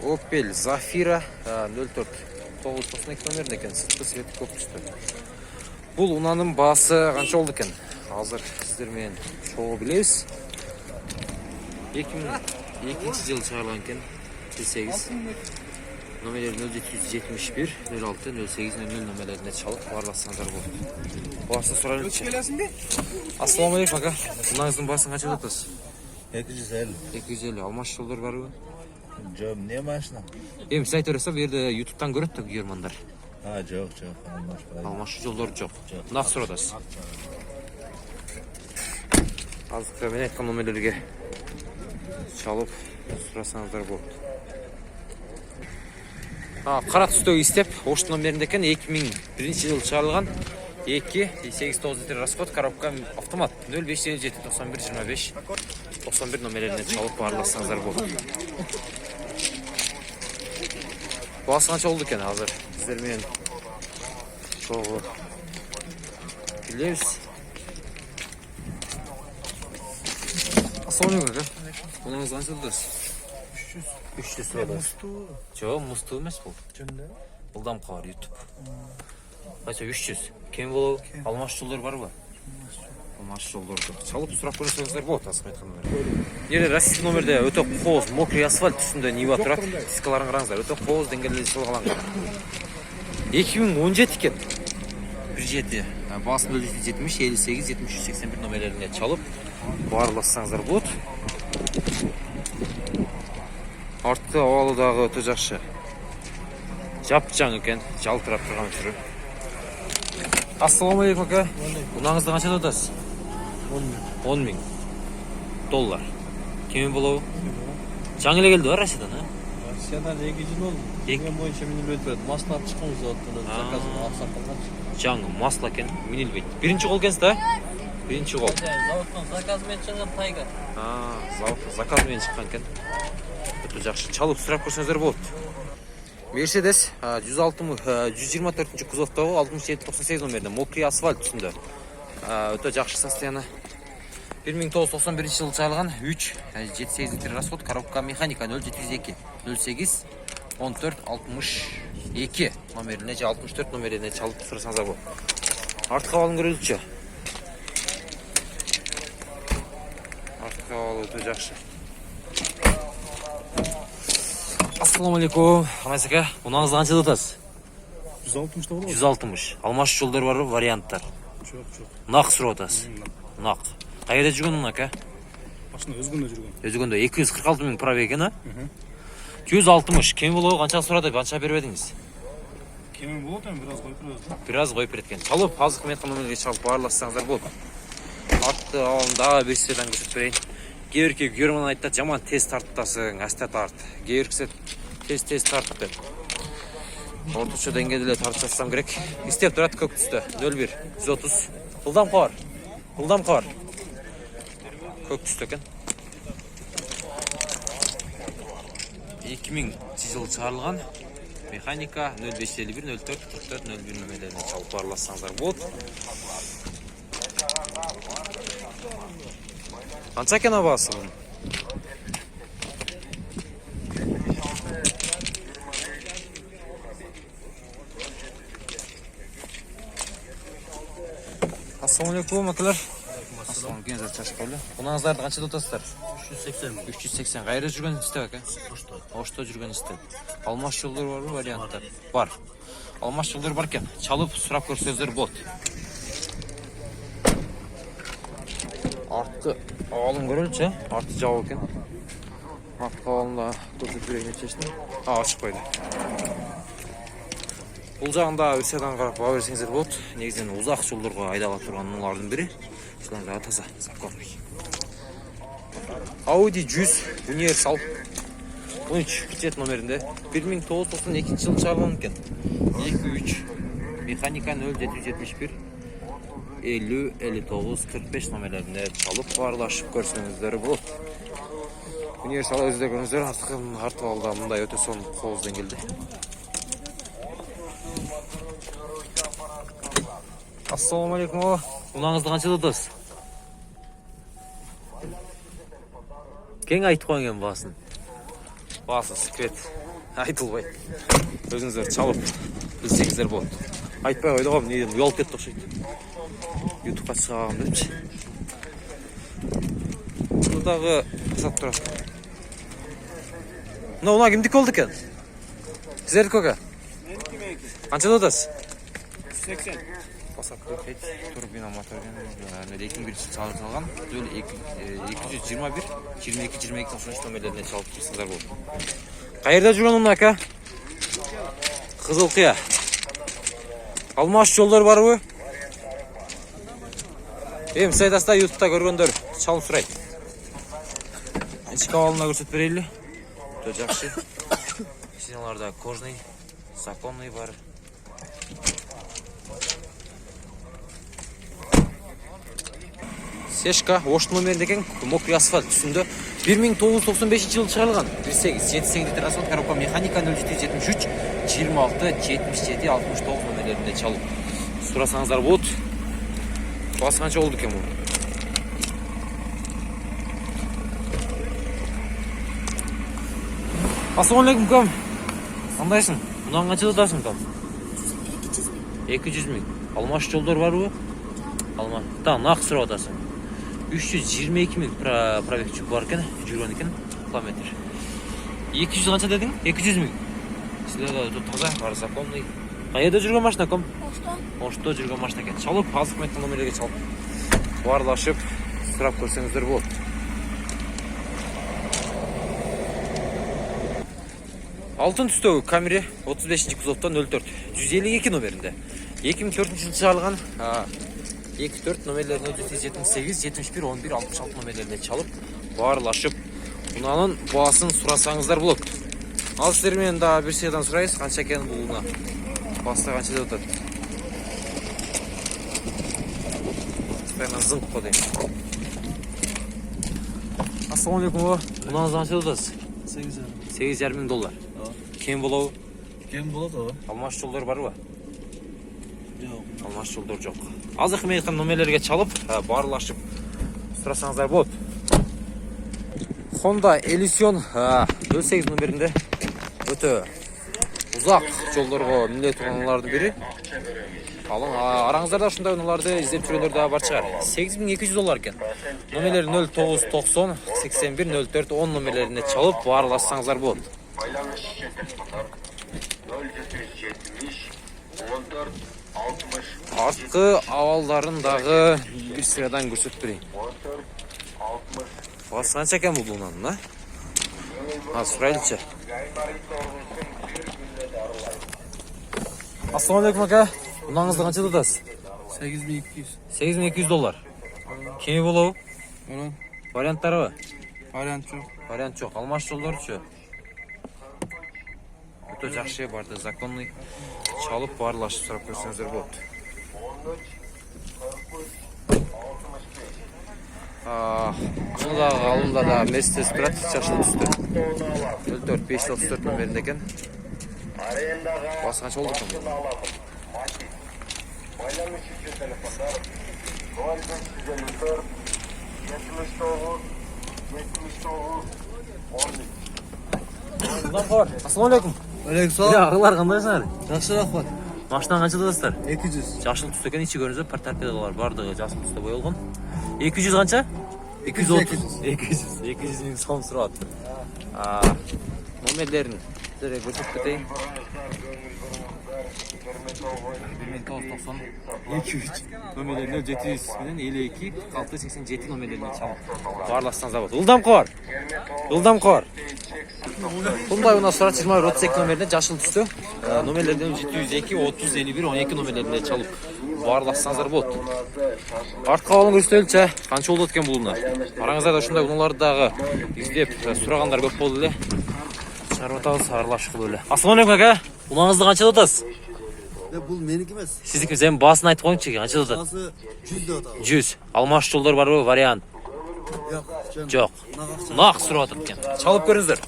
Opel Zafira 04 992 номерінде екен, сыртқы светі көп түсті. Бұл унаның басы қанша болды екен? Қазір сіздермен шоу білеміз. 2002 жыл шығарылған екен, 8 номерлері 0771 06 08 00 номерлеріне чалып барласаңыздар болды. Басы сұрайын өтші. Ассаламалейкум ака. Мынаңыздың басын қанша жатасыз? 250. 250. Алмаш жолдар бар ма? Жоқ, не машина? Сіз айтып отырсыз, бұл жерде ютубтан көреді көрермандар. Жоқ, Алмаш жолдар жоқ. Нақ сұрадасыз. Азықта мен айтқан номерлерге шалып сұрасаңыздар болды. Қара түстегі істеп, Оштың номерінде екен 2001 жыл шығарылған 2-89 литр расход, коробка автомат 0577-91-25-91 номерлеріне чалып барласаңыздар болды. Басы қанша болды екен қазір? Сіздермен шоғы білеміз. Ассаламалейкум ака. Бұныңыз қанша болдасыз? 300 сұрады. Жоқ, мұсты емес бұл. Бұлдам қалар YouTube. Қайса 300. Кем болу? Алмаш жолдар бар ба? Алмаш жолдарды. Чалып сұрақ көрсеңіздер болады, асып айтқандар. Ере российский номерде өте қоз, мокрый асфальт түсінде Нива тұрады. Дискаларын қараңыздар. Өте қоз деңгейлі сылғаланған. 2017 екен. 17. Басы 0770 58 73 81 номерлеріне чалып барласаңыздар болады. Артқы ауалыдағы өте жақшы. Жап-жаң екен, жалтырап тұрған түрі. Ассаламалейкум ака. Бұнаңызды қанша отасыз? 10 000 доллар. Кемен болу? Жаң еле келді бар Россиядан, а? Россиядан 2 жыл oldu. Деген бойынша минилбет масло алып шыққымыз оттан заказын алсақ қалған. Жаң масло екен, минилбет. Бірінші қол кенсіз, да? Бірінші қол. Заводтан заказымен шыққан тайга. Заводтан заказымен шыққан екен. Өте жақшы. Чалып сұрап көрсеңіздер болды. Мерседес 124 кузовтағы 6798 номерді. Мокрый асфальт түсінде. Өте жақшы состояние. 1991 жыл шығарылған 3-78 литр расход, коробка механика 0702 08 14 62 номеріне, 64 номеріне чалып сұрасаңыздар болды. Артқы авалын көрелікші. Артқы авалы өте жақшы. Ассаламалейкум. Қамайсыз ака, бұнаңызды қанша отасыз? 160 болады. 160. Алмаш жолдар бар варианттар. Жоқ. Нақ сұрап отасыз. Нақ. Қайда жүргенің ака? Машина өзгөнде жүрген. Өзгенде 246 000 пробег екен, а? 160. Кем болуы қанша сұрады, қанша беріп едіңіз? Кемен болады, біраз қойып береді. Біраз қойып береткен. Чалып, азық мен номерге чалып барлассаңыздар болды. Артты алындағы бір светан көрсетіп берейін. Кейбірке көрман айтты, жаман тез тарттасың, әсте тарт. Кейбіркісі тез тартты. Орташа деңгейде тартсам керек. Істеп тұрады көк түсті. 01 130. Бұлдам қар. Көк түсті екен. 2000 жыл шығарылған. Механика 0551 04 44 01 номерлеріне чалып барлассаңыздар болды. Қанша екен басы бұның? Ассаламалейкум акалар. Ассаламалейкум, шашып қойлы. Бұнаңыздарды қанша отасыздар? 380. Қайда жүрген істеп ака? Ошта жүрген істеп. Алмаш жолдар бар ба варианттар? Бар. Алмаш жолдар бар екен. Чалып сұрап көрсеңіздер болады. Артқы ауалын көрелікші, арты жау екен. Артқы ауалында көрсетіп берейін етшешін. Ашып қойды. Бұл жағында өрседан қарап ба берсеңіздер болды. Негізінен ұзақ жолдарға айдала тұрған мұнлардың бірі. Шылаңдағы таза, закормый. Audi 100 универсал 13 цвет номерінде 1992 жыл шығарылған екен. 23 механика 0771 50 59 45 номерлеріне чалып барлашып көрсеңіздер болады. Универсал өзде көріңіздер, артық алда мұндай өте сон қозден келді. Ассаламалейкум аға. Ұнаңызды қанша тұтасыз? Кең айтып қойған басын. Басы секрет айтылбай. Өзіңіздер чалып білсеңіздер болады. Айтпай ойлағам, неден ұялып кетті ұқсайды. Ютубқа шығағам дедімші. Бұдағы жасап тұрады. Мына кімдікі болды екен? Сіздердікі көке? Meniki meniki. Қаншада отасыз? 180. Басап көкет, турбина моторген, нөдейтін бірінші салған, 221, 22 номерлеріне чалып тұрсыңдар болды. Қайырда жүрген оның ака? Қызылқия. Алмаш жолдар бар өй? Сайтаста ютубта көргендер чалып сұрайды. Ішкі авалына көрсет берейлі. Жақсы. Синаларда кожный, законный бар. Сешка, ош номердеген мокрый асфальт түсінде 1995 жылы шығарылған. 1.8, 7 литр асфальт, коробка механика 0473, 26, 77, 69 номерлерінде чалып. Сұрасаңыздар болады. Басы қанша болды екен бұл? Ассалаумалейкум, ком. Қандайсың? Мұнан қанша жатасың, ком? 200 мың. Алмаш жолдар бар ғой? Алма. Нақ сұрап атасың. 322 мың пробег жүк бар екен, жүрген екен, километр. 200 қанша дедің? 200 мың. Сіздерді таза, бар законный. Қайда жүрген машина, ком? Ошто жүрген машина екен. Чалып, азық меттің номерлерге чалып. Барлашып, сұрап көрсеңіздер болады. Алтын түстегі камере 35-ші кузовта 04, 152 номерінде. 2004 жылы шығарылған 24 номерлеріне 78, 71, 11, 66 номерлеріне чалып, барлашып, ұнанын басын сұрасаңыздар болады. Ал сіздермен да бір сердан сұрайыз, қанша екен бұл ұна? Баста қанша деп өтеді? Спайна зыңқ қодайым. Ассалаумалейкум, ұнаңыз қанша деп өтесіз? 8,5 мың доллар. Кем болау? Кем болады о? Алмаш жолдар бар ба? Жоқ. Алмаш жолдар жоқ. Азық мейқан номерлерге чалып, барлашып, сұрасаңыздар болады. Honda Elysion 08 номерінде өте ұзақ жолдарға мінле тұрғаналардың бірі. Алың, араңыздарда шындай ұналарды іздеп жүргендер бар шығар. 8200 доллар екен. Номерлер 0990, 81, 04, 10 номерлеріне чалып, барлассаңыздар болады. Байланыш үшін телефондар 0470 14 60 Артқы авалдарындағы бір сырадан көрсет берейін. 14 60 Басы қанша екен бұл ұнанын, а? Сұрайлыча. Ассалаумалейкум, ака. Ұнаңызды қанша тұтасыз? 8200. 8200 доллар. Кеме болау? Варианттары ба? Вариант жоқ. Вариант жоқ. Алмаш жолдары ше. Өте жақшы барды, законный. Чалып барлашып сұрап көрсеңіздер болады. Мұндағы ғалымда да Mercedes тұрады, шашылы түсті. 04-534 номерінде екен. Басы қанша болды екен? Байланыш үшін телефондар 0554 79 Ұлдан қор. Ассалаумалейкум. Ағылар қандайсыңар? Жақсы рахмат. Машинаны қанша тұтасыздар? 200. Жашыл түсті екен, іші көріңіздер, парторпедалар бардығы жашыл түсті боялған. 200 қанша? 230. 200 мың сом сұрап. Номерлерін сіздерге көрсетіп кетейін. 1990 200 номерлеріне 700 менен 52 46 87 номерлеріне чалып барластан забот. Ұлдам қор. Бұндай ұна сұрат 21-32 номеріне жашыл түсті. Номерлерден 702, 30, 51, 12 номерлеріне чалып барластаңыздар болады. Артқа алың көрсетелікші, қанша олды өткен бұлына. Араңыздарда шындай ұналардағы іздеп сұрағандар көп болды ле. Шарбатауыз аралашық бөлі. Ассалаумалейкум, ака. Ұнаңызды қанша отасыз? Бұл менікі емес. Сіздікі сен басын айтып қойыңызшы, қанша отасыз? Басы 100 да отады. 100. Алмаш жолдар бар ба, вариант? Жоқ. Жоқ. Нақ сұрап отыр екен. Чалып көріңіздер.